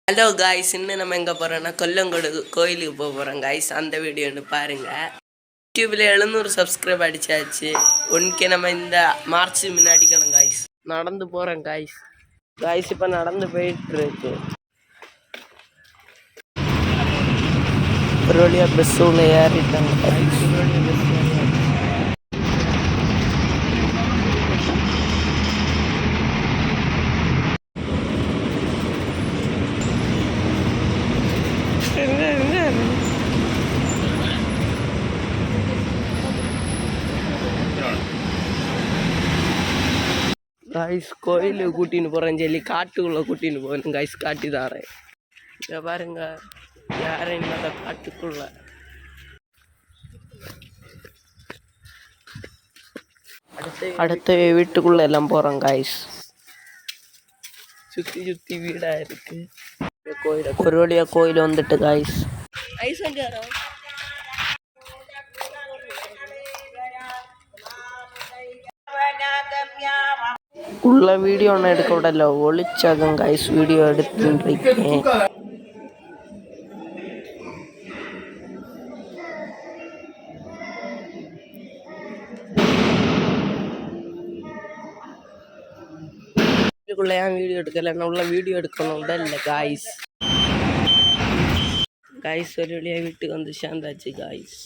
Hello guys, இன்னும் நம்ம எங்கே போகிறோன்னா கொல்லங்கோடு கோயிலுக்கு போகிறோம் காய்ஸ். அந்த வீடியோ ஒன்று பாருங்கள். யூடியூப்பில் 700 சப்ஸ்கிரைப் அடிச்சாச்சு. ஒன்றுக்கே நம்ம இந்த மார்ச் முன்னாடிக்கணும் காய்ஸ். நடந்து போகிறோம் காய்ஸ். இப்போ நடந்து போயிட்டுருக்கு. ஒரு வழியாக பஸ் உள்ள ஏறிட்டாங்க காய்ஸ். காய்ஸ் கோயிலுக்கு கூட்டின்னு போகிறேன்னு சொல்லி காட்டுக்குள்ளே கூட்டின்னு போகணும் காய்ஸ். காட்டி தாரேன். இங்கே பாருங்க, யாரும் இல்லாத காட்டுக்குள்ள. அடுத்த வீட்டுக்குள்ள எல்லாம் போகிறோம் காய்ஸ். சுற்றி சுற்றி வீடாக இருக்கு. கோயில் ஒரு வழியாக கோயில் வந்துட்டு காய்ஸ். உள்ள வீடியோ ஒன்று எடுக்க விடல, ஒளிச்சாகம் காய்ஸ். வீடியோ எடுத்துருக்கேன். வீட்டுக்குள்ள ஏன் வீடியோ எடுக்கல? உள்ள வீடியோ எடுக்கணும் இல்லை காய்ஸ். ஒரு வழியாக வீட்டுக்கு வந்து சேர்ந்தாச்சு காய்ஸ்.